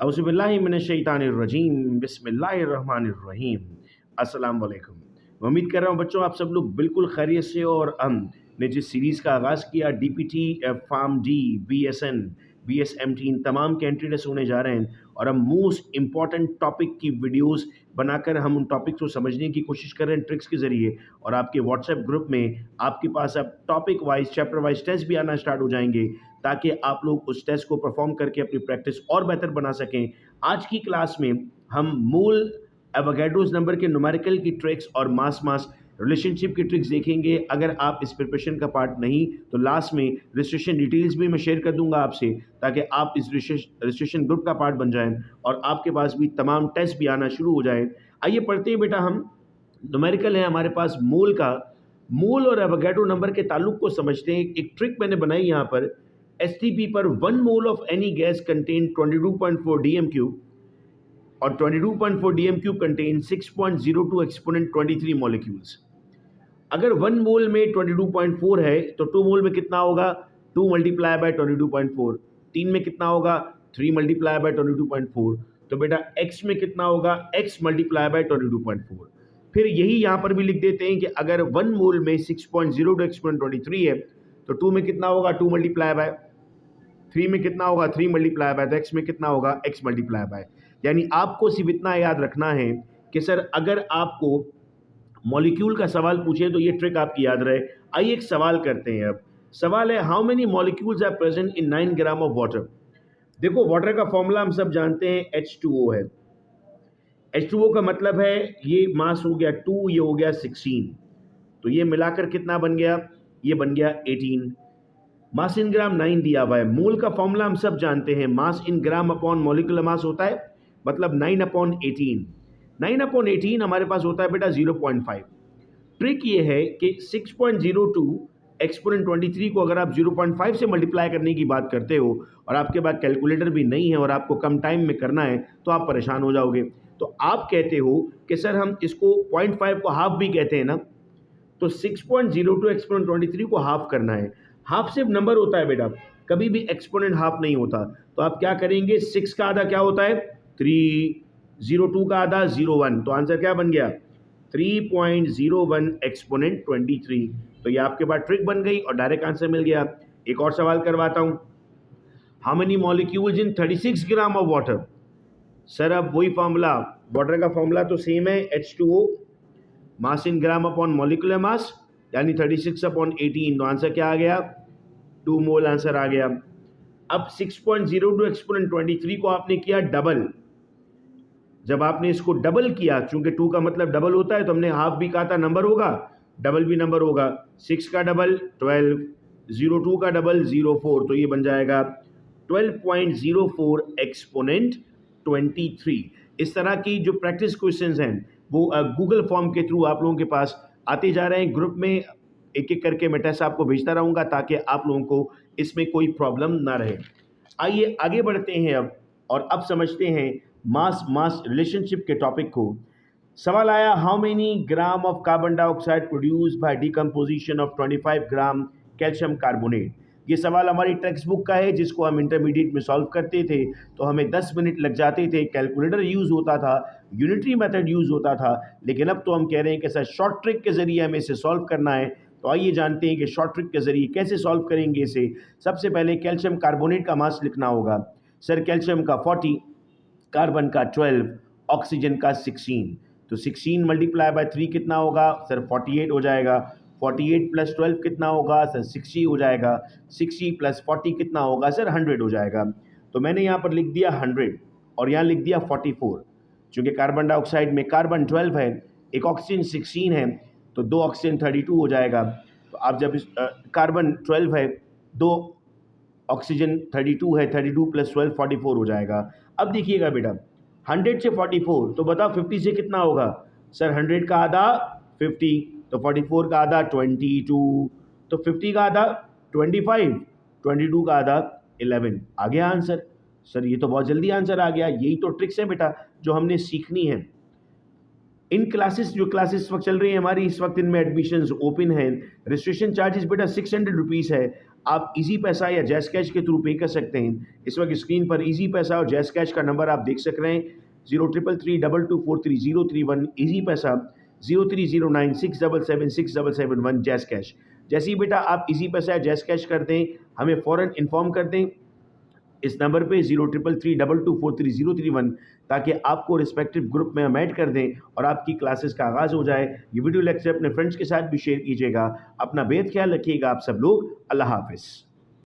औज़ुबिल्लाहि मिनश्शैतानिर्रजीम बिस्मिल्लाहिर्रहमानिर्रहीम। अस्सलाम वालेकुम। मैं उम्मीद कर रहा हूँ बच्चों आप सब लोग बिल्कुल खैरियत से, और हमने जिस सीरीज़ का आगाज़ किया डीपीटी, फार्म डी, बीएसएन, बीएसएमटी, इन तमाम के एंट्री टेस्ट होने जा रहे हैं, और हम मोस्ट इंपॉर्टेंट टॉपिक की वीडियोस बनाकर हम उन टॉपिक्स को समझने की कोशिश कर रहे हैं ट्रिक्स के ज़रिए। और आपके व्हाट्सएप ग्रुप में आपके पास अब topic wise, chapter wise test भी आना स्टार्ट हो जाएंगे, ताकि आप लोग उस टेस्ट को परफॉर्म करके अपनी प्रैक्टिस और बेहतर बना सकें। आज की क्लास में हम मूल एवोगैड्रोस नंबर के न्यूमेरिकल की ट्रिक्स और मास मास रिलेशनशिप की ट्रिक्स देखेंगे। अगर आप इस प्रिपरेशन का पार्ट नहीं, तो लास्ट में रजिस्ट्रेशन डिटेल्स भी मैं शेयर कर दूंगा आपसे, ताकि आप इस रजिस्ट्रेशन ग्रुप का पार्ट बन जाएं और आपके पास भी तमाम टेस्ट भी आना शुरू हो जाए। आइए पढ़ते हैं बेटा। हम न्यूमेरिकल है हमारे पास मूल का, मूल और एवोगैड्रो नंबर के ताल्लुक को समझते हैं। एक ट्रिक मैंने बनाई यहाँ पर। एसटीपी पर 1 mole of any gas contain 22.4 DM cube, और 22.4 DM cube contain 6.02 exponent 23 molecules. अगर 1 मोल में 22.4 है तो 2 मोल में कितना होगा? 2 मल्टीप्लाई बाय 22.4। 3 में कितना होगा? 3 मल्टीप्लाई बाय 22.4। तो बेटा x में कितना होगा? x multiply by 22.4। फिर यही यहाँ पर भी लिख देते हैं कि अगर 1 मोल में 6.02 एक्सपोनेंट 23 है तो 2 में कितना होगा? 2 मल्टीप्लाई बाय। 3 में कितना होगा? 3 मल्टीप्लाई बाय। तो x में कितना होगा? x multiply by. यानी आपको सिर्फ इतना याद रखना है कि सर अगर आपको मॉलिक्यूल का सवाल पूछे तो ये ट्रिक आपकी याद रहे। आइए एक सवाल करते हैं। अब सवाल है, how many molecules are present in 9 gram of water. देखो वाटर का फॉर्मूला हम सब जानते हैं, H2O है। H2O का मतलब है, ये मास हो गया 2, ये हो गया 16, तो ये मिलाकर कितना बन गया? ये बन गया 18। मास इन ग्राम 9 दिया हुआ है। मोल का फॉर्मूला हम सब जानते हैं, मास इन ग्राम अपॉन मॉलिक्यूलर मास होता है, मतलब 9/18। 9/18 हमारे पास होता है बेटा 0.5। ट्रिक ये है कि 6.02 एक्सपोनेंट 23 को अगर आप 0.5 से मल्टीप्लाई करने की बात करते हो और आपके पास कैलकुलेटर भी नहीं है और आपको कम टाइम में करना है, तो आप परेशान हो जाओगे। तो आप कहते हो कि सर हम इसको 0.5 को हाफ भी कहते हैं ना, तो 6.02 एक्सपोनेंट 23 को हाफ करना है। हाफ सिर्फ नंबर होता है बेटा, कभी भी एक्सपोनेंट हाफ नहीं होता। तो आप क्या करेंगे? 6 का आधा क्या होता है? 3, 02 का आधा 01, तो आंसर क्या बन गया? 3.01 एक्सपोनेंट 23। तो ये आपके पास ट्रिक बन गई और डायरेक्ट आंसर मिल गया। एक और सवाल करवाता हूं, how many molecules in 36 gram of water. Sir अब वही फॉर्मूला, वाटर का फॉर्मूला तो सेम है, H2O, मास इन ग्राम अपॉन मॉलिक्यूलर मास, यानी 36/18। तो आंसर क्या आ गया? 2 मोल आंसर आ गया। अब 6.02 एक्सपोनेंट 23 को आपने किया डबल। जब आपने इसको डबल किया, चूंकि 2 का मतलब डबल होता है, तो हमने हाफ भी कहा था नंबर होगा, डबल भी नंबर होगा। 6 का डबल 12, 02 का डबल 04, तो ये बन जाएगा 12.04 एक्सपोनेंट 23। इस तरह की जो प्रैक्टिस क्वेश्चंस हैं वो गूगल फॉर्म के थ्रू आप लोगों के पास आते जा रहे हैं। ग्रुप में एक एक करके मैं टेस्ट आपको भेजता रहूँगा, ताकि आप लोगों को इसमें कोई प्रॉब्लम ना रहे। आइए आगे बढ़ते हैं अब, और अब समझते हैं मास मास रिलेशनशिप के टॉपिक को। सवाल आया, how many gram of carbon dioxide produce by decomposition of 25 gram calcium carbonate. ये सवाल हमारी टेक्स्ट बुक का है, जिसको हम इंटरमीडिएट में सॉल्व करते थे तो हमें 10 मिनट लग जाते थे। कैलकुलेटर यूज़ होता था, यूनिटरी मेथड यूज़ होता था, लेकिन अब तो हम कह रहे हैं कि सर शॉर्ट ट्रिक के ज़रिए हमें इसे सॉल्व करना है। तो आइए जानते हैं कि शॉर्ट ट्रिक के ज़रिए कैसे सॉल्व करेंगे इसे। सबसे पहले कैल्शियम कार्बोनेट का मास लिखना होगा। सर कैल्शियम का 40, कार्बन का 12, ऑक्सीजन का 16, तो 16 मल्टीप्लाई बाय 3 कितना होगा? सर 48 हो जाएगा। 48 प्लस 12 कितना होगा? सर 60 हो जाएगा। 60 प्लस 40 कितना होगा? सर 100 हो जाएगा। तो मैंने यहाँ पर लिख दिया 100 और यहाँ लिख दिया 44। चूँकि कार्बन डाइऑक्साइड में कार्बन 12 है, एक ऑक्सीजन 16 है, तो 2 ऑक्सीजन 32 हो जाएगा। तो आप जब इस कार्बन 12 है, 2 ऑक्सीजन 32 है, 32 प्लस 12 44 हो जाएगा। अब देखिएगा बेटा, 100 से 44, तो बताओ 50 से कितना होगा? सर 100 का आधा 50, तो 44 का आधा 22, तो 50 का आधा 25, 22 का आधा 11। आ गया आंसर। सर ये तो बहुत जल्दी आंसर आ गया। यही तो ट्रिक्स है बेटा जो हमने सीखनी है। इन क्लासेस, जो क्लासेस इस वक्त चल रही है हमारी, इस वक्त इनमें एडमिशन्स ओपन है। रजिस्ट्रेशन चार्जेस बेटा 600 रुपीज़ है। आप इजी पैसा या जैस कैश के थ्रू पे कर सकते हैं। इस वक्त स्क्रीन पर इजी पैसा और जैस कैश का नंबर आप देख सक रहे हैं, 0333224303 इजी पैसा, 0309677677 जैस कैश। जैसे ही बेटा आप इजी पैसा या जैस कैश कर दें, हमें फ़ौरन इन्फॉर्म कर दें इस नंबर पे 0333224303 ताकि आपको रिस्पेक्टिव ग्रुप में हम ऐड कर दें और आपकी क्लासेस का आगाज़ हो जाए। ये वीडियो लेक्चर अपने फ्रेंड्स के साथ भी शेयर कीजिएगा। अपना बेहद ख्याल रखिएगा आप सब लोग। अल्लाह हाफिज़।